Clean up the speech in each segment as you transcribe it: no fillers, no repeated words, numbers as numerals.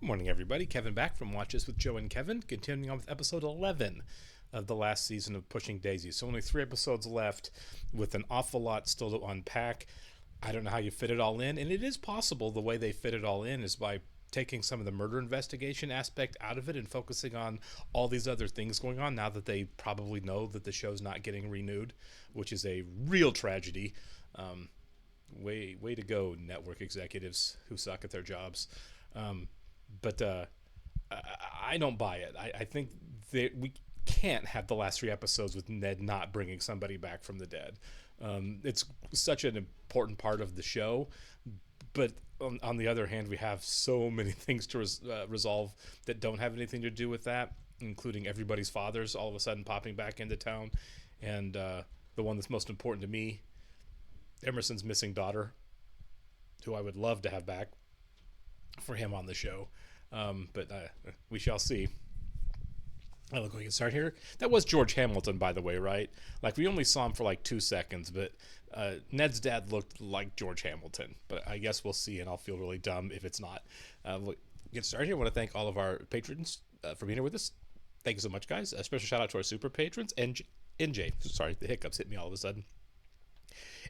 Morning, everybody. Kevin back from Watches with Joe and Kevin, continuing on with episode 11 of the last season of Pushing Daisies. So only 3 episodes left with an awful lot still to unpack. I don't know how you fit it all in, and it is possible the way they fit it all in is by taking some of the murder investigation aspect out of it and focusing on all these other things going on now that they probably know that the show's not getting renewed, which is a real tragedy. Way to go, network executives who suck at their jobs. But I don't buy it. I think that we can't have the last 3 episodes with Ned not bringing somebody back from the dead. It's such an important part of the show. But on the other hand, we have so many things to resolve that don't have anything to do with that, including everybody's fathers all of a sudden popping back into town. And the one that's most important to me, Emerson's missing daughter, who I would love to have back for him on the show. But we shall see. Oh, look, we can start here. That was George Hamilton, by the way, right? Like, we only saw him for like 2 seconds, but Ned's dad looked like George Hamilton. But I guess we'll see, and I'll feel really dumb if it's not. Look, get started here. I want to thank all of our patrons for being here with us. Thank you so much, guys. A special shout out to our super patrons. NJ. Sorry, the hiccups hit me all of a sudden.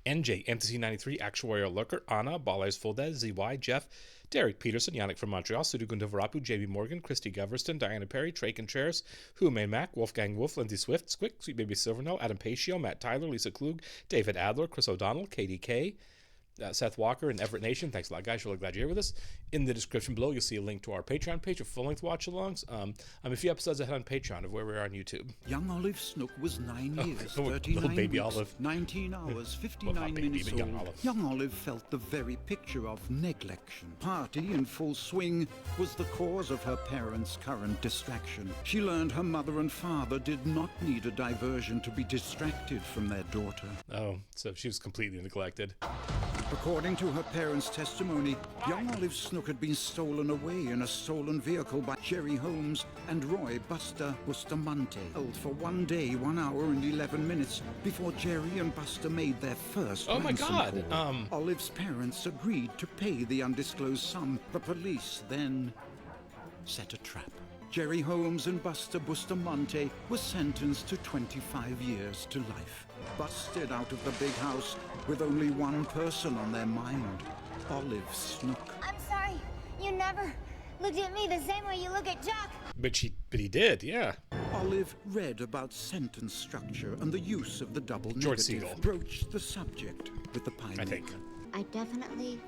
NJ, MTC93, Actuarial Lurker, Anna, Ballers Fuldez, ZY, Jeff, Derek Peterson, Yannick from Montreal, Sudugunda Varapu, JB Morgan, Christy Goverston, Diana Perry, Trey Contreras, Hume Mac, Wolfgang Wolf, Lindsay Swift, Squick, Sweet Baby Silvernail, Adam Pacio, Matt Tyler, Lisa Klug, David Adler, Chris O'Donnell, KDK, Seth Walker, and Everett Nation. Thanks a lot, guys. We're really glad you're here with us. In the description below, you'll see a link to our Patreon page of full-length watch-alongs. I'm a few episodes ahead on Patreon of where we are on YouTube. Young Olive Snook was 9 years, 39 baby weeks, Olive. 19 hours, 59 minutes old. Young Olive felt the very picture of neglection. Party in full swing was the cause of her parents' current distraction. She learned her mother and father did not need a diversion to be distracted from their daughter. Oh, so she was completely neglected. According to her parents' testimony, young Olive Snook had been stolen away in a stolen vehicle by Jerry Holmes and Roy Bustamante. Held for 1 day, 1 hour and 11 minutes before Jerry and Buster made their first ransom call. Olive's parents agreed to pay the undisclosed sum. The police then set a trap. Jerry Holmes and Buster Bustamante were sentenced to 25 years to life. Busted out of the big house with only one person on their mind, Olive Snook. I'm sorry, you never looked at me the same way you look at Jock. But he did, yeah. Olive read about sentence structure and the use of the double George negative. Siegel. Broached the subject with the pie I think. I definitely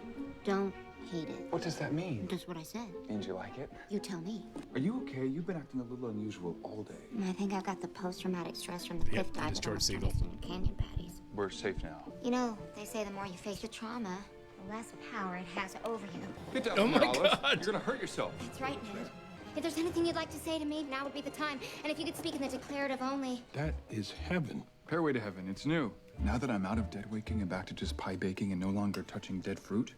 don't hate it. What does that mean? That's what I said. Means you like it? You tell me. Are you okay? You've been acting a little unusual all day. I think I've got the post-traumatic stress from the cliff dive it's that I George was Siegel. in canyon patties. We're safe now. You know, they say the more you face your trauma, the less power it has over you. Get down Oh from there, my Olive. God. You're gonna hurt yourself. That's right, Ned. If there's anything you'd like to say to me, now would be the time. And if you could speak in the declarative only. That is heaven. Pairway to heaven. It's new. Now that I'm out of dead waking and back to just pie baking and no longer touching dead fruit,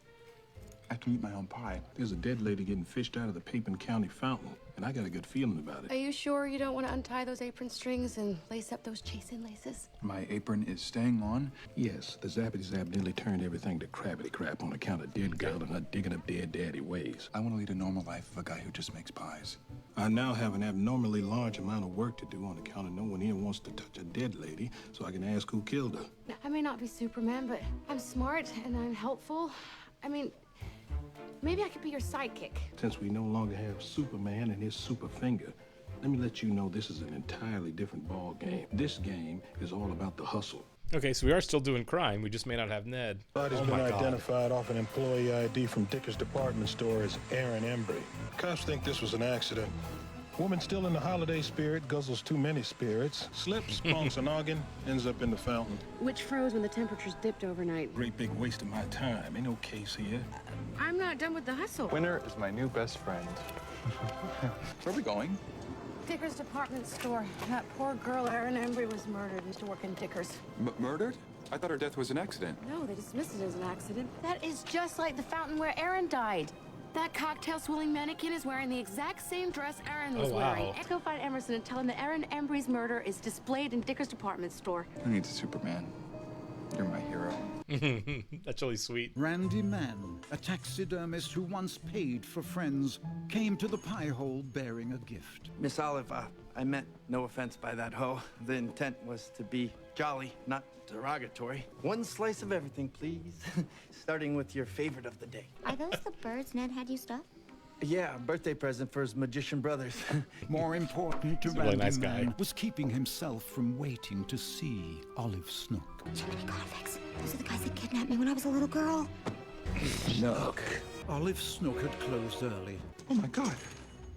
I can eat my own pie. There's a dead lady getting fished out of the Peyton County fountain, and I got a good feeling about Are it. you sure you don't want to untie those apron strings and lace up those chase-in laces? My apron is staying on. Yes, the zappity zap nearly turned everything to crappity crap on account of dead girl and her digging up dead daddy ways. I want to lead a normal life of a guy who just makes pies. I now have an abnormally large amount of work to do on account of no one here wants to touch a dead lady, so I can ask who killed her. Now, I may not be Superman, but I'm smart and I'm helpful. I mean, maybe I could be your sidekick. Since we no longer have Superman and his super finger, let me let you know this is an entirely different ball game. This game is all about the hustle. Okay, so we are still doing crime. We just may not have Ned. Body's Oh been my God. identified off an employee ID from Dicker's department store as Aaron Embry. Cops think this was an accident. Woman still in the holiday spirit, guzzles too many spirits, slips, bonks a noggin, ends up in the fountain. Which froze when the temperatures dipped overnight. Great big waste of my time. Ain't no case here. I'm not done with the hustle. Winner is my new best friend. Where are we going? Dicker's department store. That poor girl, Erin Embry, was murdered. Used to work in Dicker's. Murdered? I thought her death was an accident. No, they dismissed it as an accident. That is just like the fountain where Erin died. That cocktail-swilling mannequin is wearing the exact same dress Erin was wearing. Go find Emerson and tell him that Erin Embry's murder is displayed in Dicker's department store. Who needs a Superman? You're my hero. That's really sweet. Randy Mann, a taxidermist who once paid for friends, came to the pie hole bearing a gift. Miss Olive, I meant no offense by that hoe. The intent was to be jolly, not derogatory. One slice of everything, please. Starting with your favorite of the day. Are those the birds Ned had you stuff? Yeah, a birthday present for his magician brothers. More important to He's a really Randy nice guy. Mann was keeping himself from waiting to see Olive Snook. Jiminy convicts. Those are the guys that kidnapped me when I was a little girl. Snook. Olive Snook had closed early. Oh my God.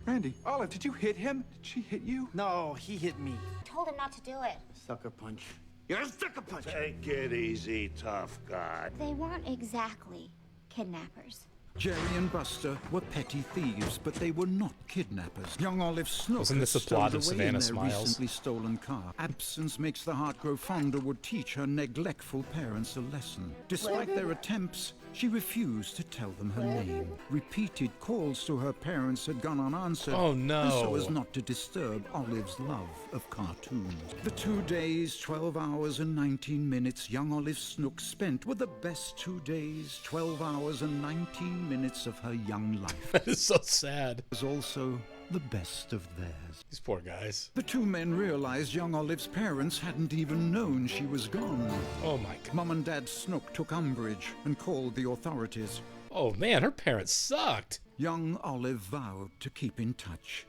Randy, Olive, did you hit him? Did she hit you? No, he hit me. I told him not to do it. Sucker punch. You're a sucker punch! Take it easy, tough guy. They weren't exactly kidnappers. Jerry and Buster were petty thieves, but they were not kidnappers. Young Olive Snook Wasn't this had the plot stowed of away in Savannah their Smiles? recently stolen car. Absence makes the heart grow fonder would teach her neglectful parents a lesson. Despite their attempts, she refused to tell them her name. Repeated calls to her parents had gone unanswered. Oh, no. And so as not to disturb Olive's love of cartoons. The 2 days, 12 hours and 19 minutes young Olive Snook spent were the best 2 days, 12 hours and 19 minutes of her young life. That is so sad. It was also the best of theirs. These poor guys. The two men realized young Olive's parents hadn't even known she was gone. Oh my God. Mom and Dad Snook took umbrage and called the authorities. Oh man, her parents sucked. Young Olive vowed to keep in touch.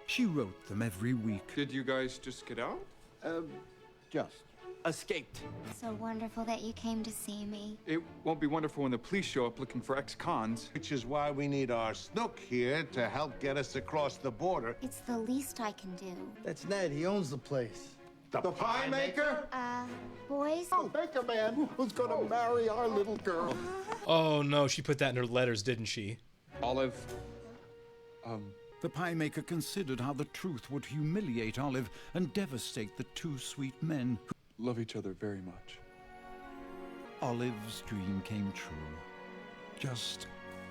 She wrote them every week. Did you guys just get out? Just. Escaped. So wonderful that you came to see me. It won't be wonderful when the police show up looking for ex-cons. Which is why we need our Snook here to help get us across the border. It's the least I can do. That's Ned. He owns the place. The pie maker? Boys? Oh, Baker Man who's gonna marry our little girl. Oh no, she put that in her letters, didn't she? Olive, The pie maker considered how the truth would humiliate Olive and devastate the two sweet men. love each other very much. Olive's dream came true. Just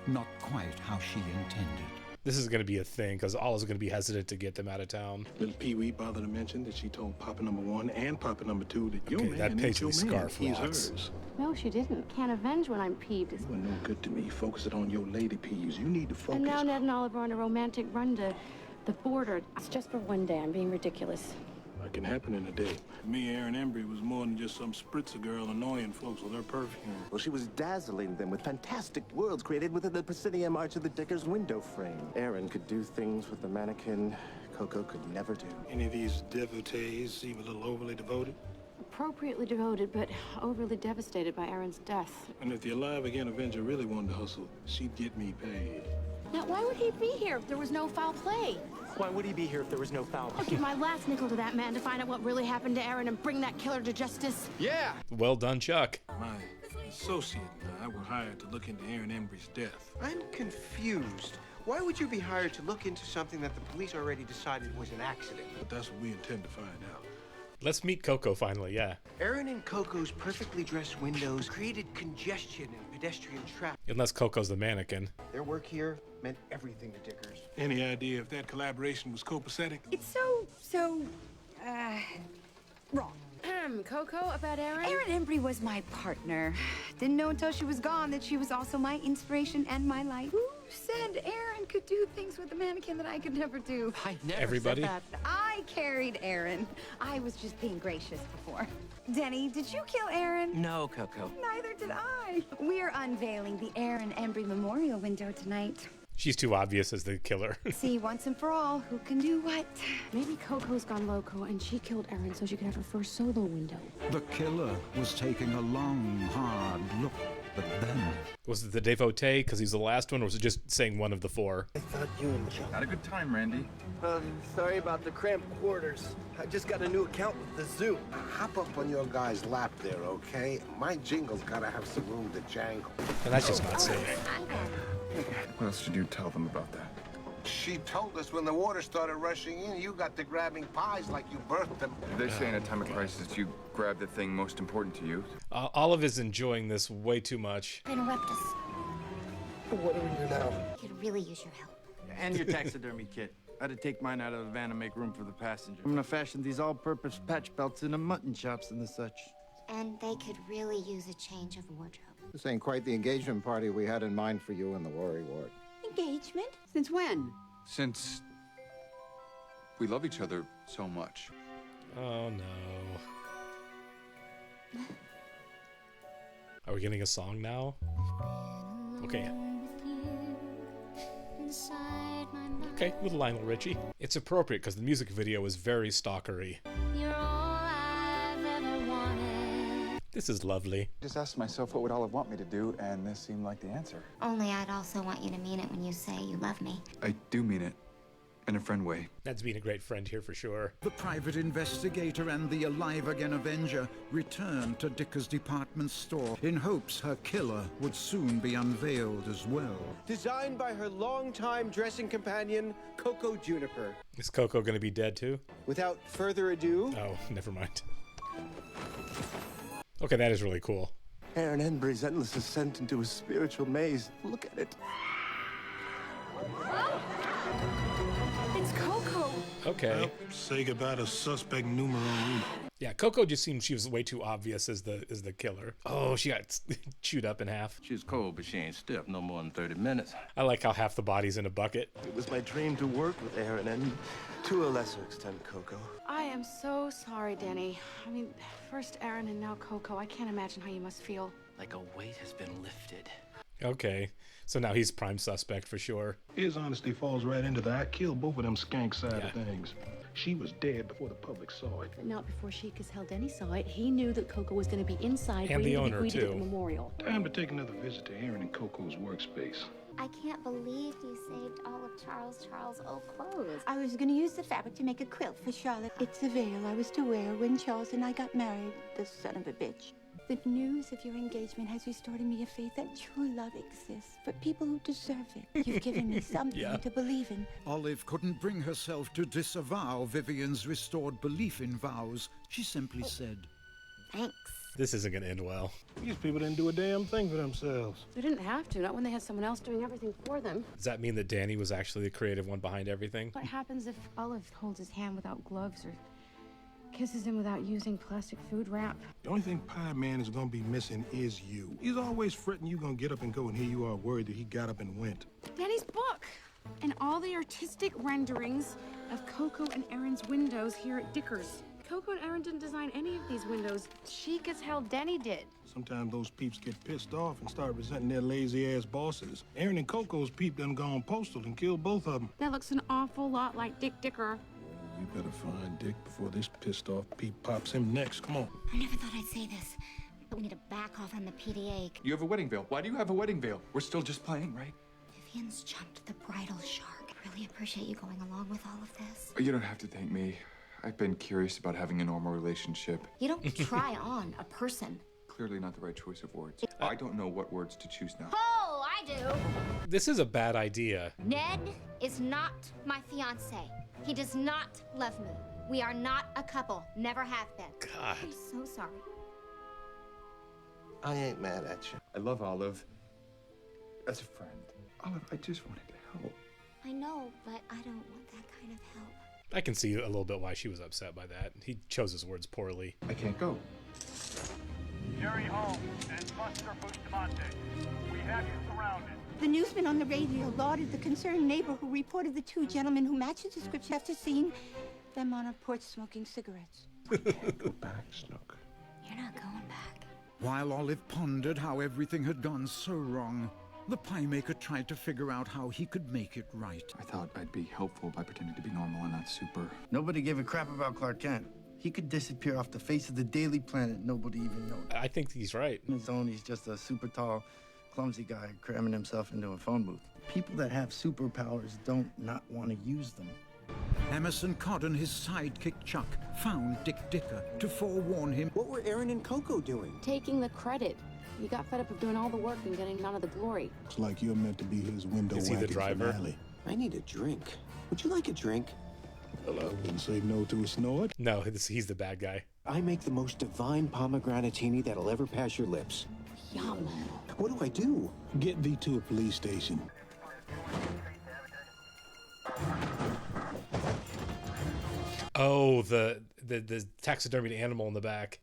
not quite how she intended. This is going to be a thing because Olive's going to be hesitant to get them out of town. Little Pee Wee bothered to mention that she told Papa number 1 and Papa number 2 that your Okay, man that ain't Paisley your man, scarf he's rocks. hers. No, she didn't. Can't avenge when I'm peeved. You are no good to me. Focus it on your lady peas. You need to focus. And now Ned and Olive are on a romantic run to the border. It's just for one day. I'm being ridiculous. That can happen in a day. Me, Aaron Embry was more than just some spritzer girl annoying folks with her perfume. Well, she was dazzling them with fantastic worlds created within the proscenium arch of the Dicker's window frame. Aaron could do things with the mannequin Coco could never do. Any of these devotees seem a little overly devoted? Appropriately devoted, but overly devastated by Aaron's death. And if the Alive Again Avenger really wanted to hustle, she'd get me paid. Now, why would he be here if there was no foul play? Why would he be here if there was no foul? I'll give my last nickel to that man to find out what really happened to Aaron and bring that killer to justice. Yeah! Well done, Chuck. My associate and I were hired to look into Aaron Embry's death. I'm confused. Why would you be hired to look into something that the police already decided was an accident? But that's what we intend to find out. Let's meet Coco finally, yeah. Aaron and Coco's perfectly dressed windows created congestion and pedestrian traffic. Unless Coco's the mannequin. Their work here meant everything to Dickers. Any idea if that collaboration was copacetic? It's so, wrong. Coco, about Aaron? Erin Embry was my partner. Didn't know until she was gone that she was also my inspiration and my life. Who said Erin could do things with a mannequin that I could never do? I never Everybody? said that. I carried Erin. I was just being gracious before. Denny, did you kill Erin? No, Coco. Neither did I. We're unveiling the Erin Embry Memorial window tonight. She's too obvious as the killer. See once and for all who can do what. Maybe Coco's gone loco and she killed Aaron so she could have her first solo window. The killer was taking a long, hard look at them. Was it the devotee because he's the last one, or was it just saying one of the four? I thought you and Chuck. Had a good time, Randy. Sorry about the cramped quarters. I just got a new account with the zoo. Hop up on your guy's lap there, okay? My jingle's gotta have some room to jangle. And that's just not safe. What else did you tell them about that? She told us when the water started rushing in, you got to grabbing pies like you birthed them. They say in a time of crisis, you grab the thing most important to you. Olive is enjoying this way too much. Interrupt us. What do we do now? Could really use your help. And your taxidermy kit. I had to take mine out of the van to make room for the passenger. I'm gonna fashion these all-purpose patch belts into mutton chops and the such. and they could really use a change of wardrobe. This ain't quite the engagement party we had in mind for you in the Worry Ward. Engagement? Since when? Since we love each other so much. Oh no. Are we getting a song now? Okay. Okay, with Lionel Richie. It's appropriate because the music video is very stalkery. You're all I've ever wanted. This is lovely. Just asked myself what would Olive want me to do, and this seemed like the answer. Only I'd also want you to mean it when you say you love me. I do mean it. In a friend way. That's being a great friend here for sure. The private investigator and the Alive Again Avenger returned to Dicker's department store in hopes her killer would soon be unveiled as well. Designed by her longtime dressing companion, Coco Juniper. Is Coco gonna be dead too? Without further ado... Oh, never mind. Okay, that is really cool. Aaron Embry's endless ascent into a spiritual maze. Look at it. It's Coco. Okay. Well, say goodbye to suspect numero uno. Yeah, Coco just seemed she was way too obvious as the killer. Oh, she got chewed up in half. She's cold, but she ain't stiff no more than 30 minutes. I like how half the body's in a bucket. It was my dream to work with Aaron and, to a lesser extent, Coco. I am so sorry, Danny. I mean, first Aaron and now Coco. I can't imagine how you must feel. Like a weight has been lifted. Okay, so now he's prime suspect for sure. His honesty falls right into that. I killed both of them skank side of things. She was dead before the public saw it. But not before she, because hell, Denny saw it. He knew that Coco was going to be inside, And the waiting to owner, be greeted at too. the memorial. Time to take another visit to Aaron and Coco's workspace. I can't believe you saved all of Charles' old clothes. I was going to use the fabric to make a quilt for Charlotte. It's a veil I was to wear when Charles and I got married, the son of a bitch. The news of your engagement has restored in me a faith that true love exists for people who deserve it. You've given me something to believe in. Olive couldn't bring herself to disavow Vivian's restored belief in vows. She simply said, Thanks. This isn't gonna end well. These people didn't do a damn thing for themselves. They didn't have to, not when they had someone else doing everything for them. Does that mean that Danny was actually the creative one behind everything? What happens if Olive holds his hand without gloves or kisses him without using plastic food wrap? The only thing Pie Man is gonna be missing is you. He's always fretting you gonna get up and go, and here you are worried that he got up and went. Danny's book! And all the artistic renderings of Coco and Aaron's windows here at Dicker's. Coco and Aaron didn't design any of these windows. Chic as hell Danny did. Sometimes those peeps get pissed off and start resenting their lazy-ass bosses. Aaron and Coco's peep done gone postal and killed both of them. That looks an awful lot like Dick Dicker. We better find Dick before this pissed-off peep pops him next. Come on. I never thought I'd say this, but we need to back off on the PDA. You have a wedding veil. Why do you have a wedding veil? We're still just playing, right? Vivian's jumped the bridal shark. I really appreciate you going along with all of this. You don't have to thank me. I've been curious about having a normal relationship. You don't try on a person. Clearly not the right choice of words. I don't know what words to choose now. Oh, I do. This is a bad idea. Ned is not my fiance. He does not love me. We are not a couple. Never have been. God. I'm so sorry. I ain't mad at you. I love Olive as a friend. Olive, I just wanted to help. I know, but I don't want that kind of help. I can see a little bit why she was upset by that. He chose his words poorly. I can't go. Jerry Holmes and Buster Bustamante, we have you surrounded. The newsman on the radio lauded the concerned neighbor who reported the two gentlemen who matched the description after seeing them on a porch smoking cigarettes. I can't go back, Snook. You're not going back. While Olive pondered how everything had gone so wrong, the pie maker tried to figure out how he could make it right. I thought I'd be helpful by pretending to be normal and not super. Nobody gave a crap about Clark Kent. He could disappear off the face of the Daily Planet. Nobody even noticed. I think he's right. On his own, he's just a super tall, clumsy guy cramming himself into a phone booth. People that have superpowers don't not want to use them. Emerson Codd and his sidekick Chuck found Dick Dicker to forewarn him. What were Aaron and Coco doing? Taking the credit. You got fed up of doing all the work and getting none of the glory. Looks like you're meant to be his window Is he the whacking driver? finale. I need a drink. Would you like a drink? Well, I wouldn't say no to a snort. No, he's the bad guy. I make the most divine pomegranatini that'll ever pass your lips. Yum. What do I do? Get thee to a police station. Oh, the taxidermied animal in the back.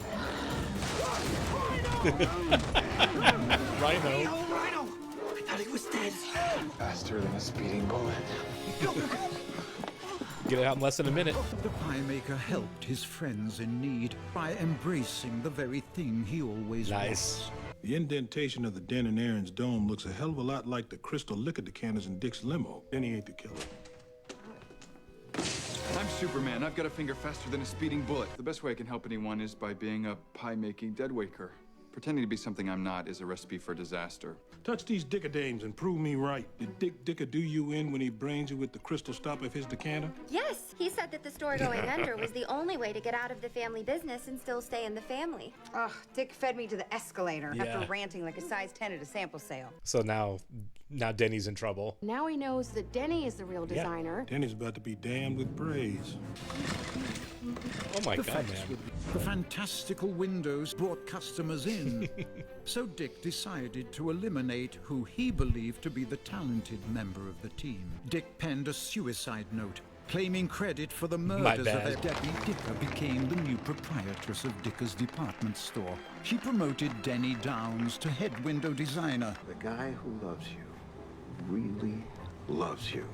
Rhino. Rhino! I thought he was dead. Faster than a speeding bullet. Get it out in less than a minute. The pie maker helped his friends in need by embracing the very thing he always was. The indentation of the den in Aaron's dome looks a hell of a lot like the crystal liquor decanters in Dick's limo. Then he ain't the killer. I'm Superman. I've got a finger faster than a speeding bullet. The best way I can help anyone is by being a pie-making deadwaker. Pretending to be something I'm not is a recipe for disaster. Touch these Dickerdames and prove me right. Did Dick Dicker do you in when he brains you with the crystal stopper of his decanter? Yes, he said that the store going under was the only way to get out of the family business and still stay in the family. Ugh, Dick fed me to the escalator Yeah. after ranting like a size 10 at a sample sale. So now Denny's in trouble. Now he knows that Denny is the real designer. Denny's about to be damned with praise. Oh my The God, face man. with the fantastical windows brought customers in. So Dick decided to eliminate who he believed to be the talented member of the team. Dick penned a suicide note, claiming credit for the murders of bad. Debbie Dicker became the new proprietress of Dicker's department store. She promoted Denny Downs to head window designer. The guy who loves you really loves you.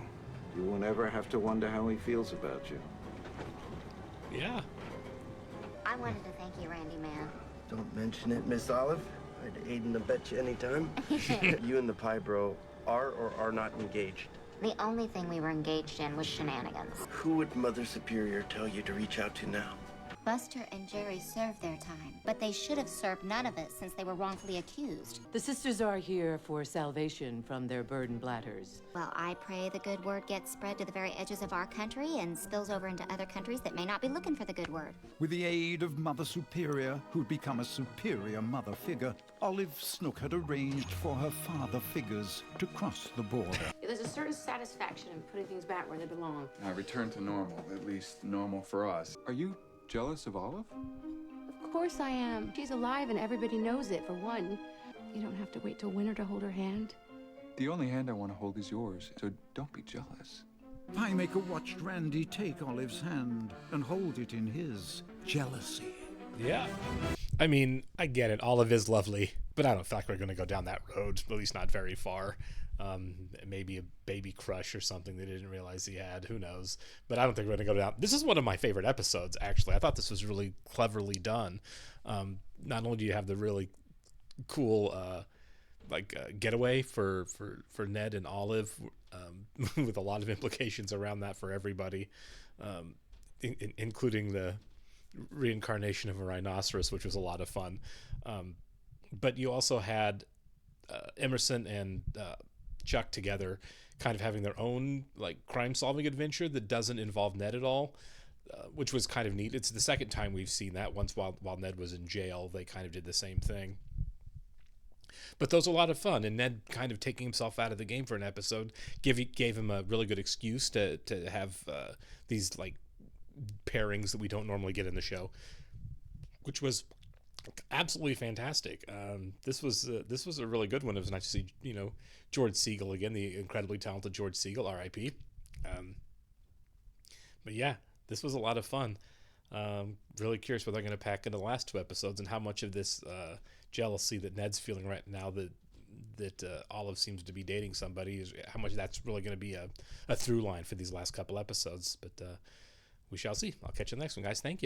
You won't ever have to wonder how he feels about you. Yeah. I wanted to thank you, Randy, man. Don't mention it, Miss Olive. I'd aid and abet you anytime. You and the pie bro are or are not engaged. The only thing we were engaged in was shenanigans. Who would Mother Superior tell you to reach out to now? Buster and Jerry served their time, but they should have served none of it since they were wrongfully accused. The sisters are here for salvation from their burden bladders. Well, I pray the good word gets spread to the very edges of our country and spills over into other countries that may not be looking for the good word. With the aid of Mother Superior, who'd become a superior mother figure, Olive Snook had arranged for her father figures to cross the border. There's a certain satisfaction in putting things back where they belong. Now return to normal, at least normal for us. Are you jealous of Olive? Of course I am. She's alive and everybody knows it, for one. You don't have to wait till winter to hold her hand. The only hand I want to hold is yours, so don't be jealous. Pie Maker watched Randy take Olive's hand and hold it in his. Jealousy. Yeah. I mean, I get it. Olive is lovely, but I don't feel like we're going to go down that road, at least not very far. Maybe a baby crush or something they didn't realize he had. Who knows? But I don't think we're going to go down. This is one of my favorite episodes, actually. I thought this was really cleverly done. Not only do you have the really cool getaway for Ned and Olive, with a lot of implications around that for everybody, including the reincarnation of a rhinoceros, which was a lot of fun. But you also had Emerson and Chuck together kind of having their own like crime-solving adventure that doesn't involve Ned at all, which was kind of neat. It's the second time we've seen that. Once while Ned was in jail, they kind of did the same thing. But those are a lot of fun, and Ned kind of taking himself out of the game for an episode gave him a really good excuse to have these like pairings that we don't normally get in the show, which was absolutely fantastic. This was a really good one. It was nice to see George Siegel again, the incredibly talented George Siegel, R.I.P. But yeah, this was a lot of fun. Really curious what they're going to pack into the last two episodes and how much of this jealousy that Ned's feeling right now that Olive seems to be dating somebody, is how much that's really going to be a through line for these last couple episodes. But we shall see. I'll catch you next one, guys. Thank you.